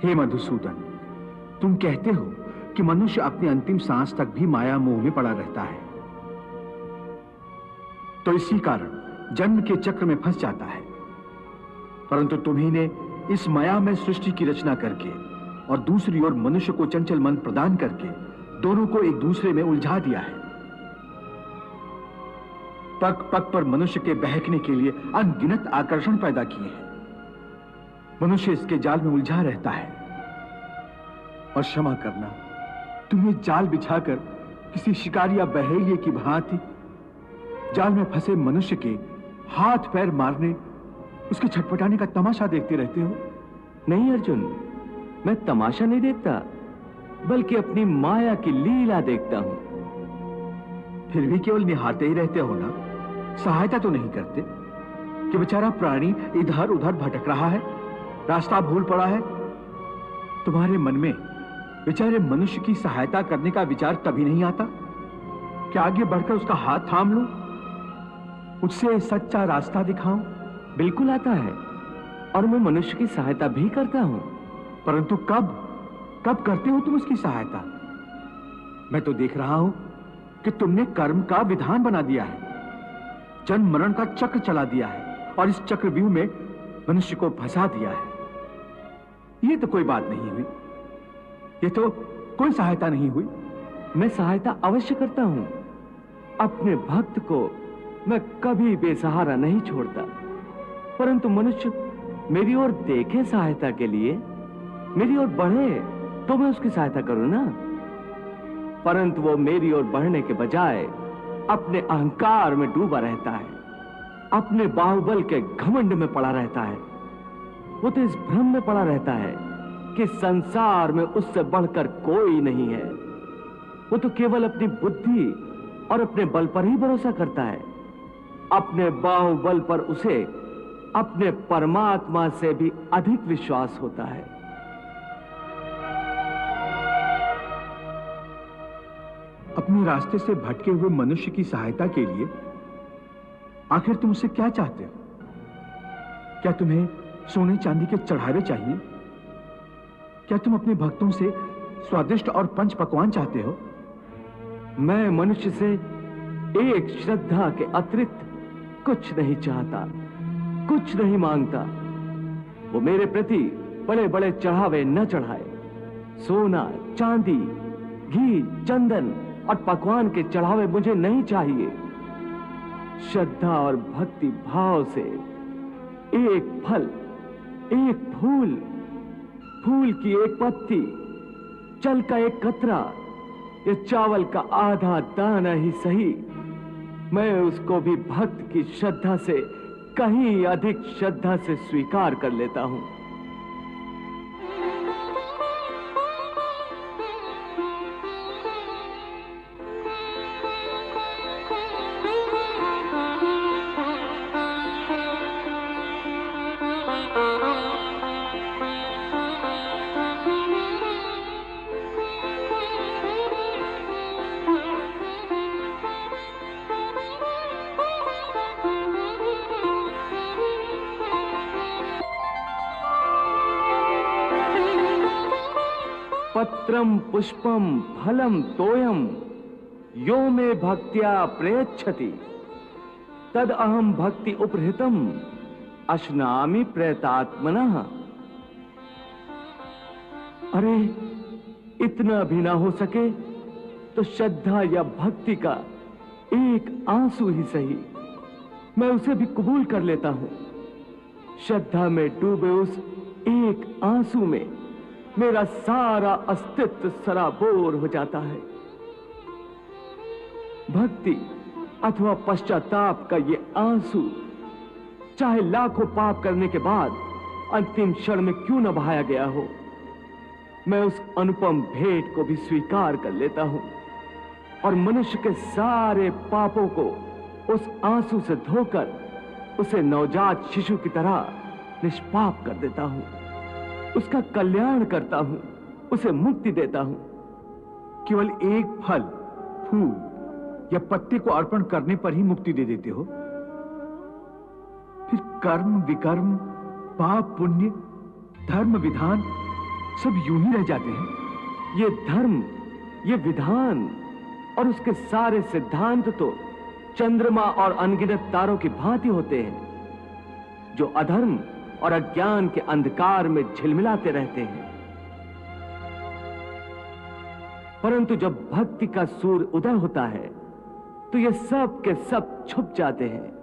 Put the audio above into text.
हे मधुसूदन, तुम कहते हो कि मनुष्य अपनी अंतिम सांस तक भी माया मोह में पड़ा रहता है, तो इसी कारण जन्म के चक्र में फंस जाता है। परंतु तुम्ही ने इस माया में सृष्टि की रचना करके और दूसरी ओर मनुष्य को चंचल मन प्रदान करके दोनों को एक दूसरे में उलझा दिया है। पग पग पर मनुष्य के बहकने के लिए अनगिनत आकर्षण पैदा किए हैं। मनुष्य इसके जाल में उलझा रहता है। और क्षमा करना, तुम्हें जाल बिछाकर किसी शिकारी या बहेलिए की भांति जाल में फंसे मनुष्य के हाथ पैर मारने, उसके छटपटाने का तमाशा देखते रहते हो। नहीं अर्जुन, मैं तमाशा नहीं देखता, बल्कि अपनी माया की लीला देखता हूं। फिर भी केवल निहारते ही रहते हो ना, सहायता तो नहीं करते कि बेचारा प्राणी इधर उधर भटक रहा है, रास्ता भूल पड़ा है। तुम्हारे मन में बेचारे मनुष्य की सहायता करने का विचार कभी नहीं आता कि आगे बढ़कर उसका हाथ थाम लूं, उससे सच्चा रास्ता दिखाऊं? बिल्कुल आता है, और मैं मनुष्य की सहायता भी करता हूं। परंतु कब कब करते हो तुम उसकी सहायता? मैं तो देख रहा हूं कि तुमने कर्म का विधान बना दिया है, जन्म मरण का चक्र चला दिया है और इस चक्रव्यूह में मनुष्य को फंसा दिया है। ये तो कोई बात नहीं हुई, ये तो कोई सहायता नहीं हुई। मैं सहायता अवश्य करता हूं। अपने भक्त को मैं कभी बेसहारा नहीं छोड़ता, परंतु मनुष्य मेरी ओर देखे सहायता के लिए, मेरी ओर बढ़े तो मैं उसकी सहायता करूं ना। परंतु वो मेरी ओर बढ़ने के बजाय अपने अहंकार में डूबा रहता है, अपने बाहुबल के घमंड में पड़ा रहता है। वो तो इस भ्रम में पड़ा रहता है कि संसार में उससे बढ़कर कोई नहीं है। वो तो केवल अपनी बुद्धि और अपने बल पर ही भरोसा करता है। अपने बाहुबल पर उसे अपने परमात्मा से भी अधिक विश्वास होता है। अपने रास्ते से भटके हुए मनुष्य की सहायता के लिए आखिर तुम उससे क्या चाहते हो? क्या तुम्हें सोने चांदी के चढ़ावे चाहिए? क्या तुम अपने भक्तों से स्वादिष्ट और पंच पकवान चाहते हो? मैं मनुष्य से एक श्रद्धा के अतिरिक्त कुछ नहीं चाहता, कुछ नहीं मांगता। वो मेरे प्रति बड़े बड़े चढ़ावे न चढ़ाए। सोना, चांदी, घी, चंदन और पकवान के चढ़ावे मुझे नहीं चाहिए। श्रद्धा और भक्ति भाव से एक फल, एक फूल, फूल की एक पत्ती, जल का एक कतरा या चावल का आधा दाना ही सही, मैं उसको भी भक्त की श्रद्धा से कहीं अधिक श्रद्धा से स्वीकार कर लेता हूं। पत्रम पुष्पम फलम तोयम यो मे भक्त्या प्रयच्छति तद अहम भक्ति उपहृतम अश्नामि प्रयतात्मनः। अरे इतना भी ना हो सके तो श्रद्धा या भक्ति का एक आंसू ही सही, मैं उसे भी कबूल कर लेता हूं। श्रद्धा में डूबे उस एक आंसू में मेरा सारा अस्तित्व सराबोर हो जाता है। भक्ति अथवा पश्चाताप का ये आंसू चाहे लाखों पाप करने के बाद अंतिम क्षण में क्यों न बहाया गया हो, मैं उस अनुपम भेंट को भी स्वीकार कर लेता हूं और मनुष्य के सारे पापों को उस आंसू से धोकर उसे नवजात शिशु की तरह निष्पाप कर देता हूं, उसका कल्याण करता हूं, उसे मुक्ति देता हूं। केवल एक फल, फूल या पत्ते को अर्पण करने पर ही मुक्ति दे देते हो? फिर कर्म विकर्म, पाप पुण्य, धर्म विधान सब यूं ही रह जाते हैं। ये धर्म, ये विधान और उसके सारे सिद्धांत तो चंद्रमा और अनगिनत तारों की भांति होते हैं, जो अधर्म और अज्ञान के अंधकार में झिलमिलाते रहते हैं। परंतु जब भक्ति का सूर्य उदय होता है तो ये सब के सब छुप जाते हैं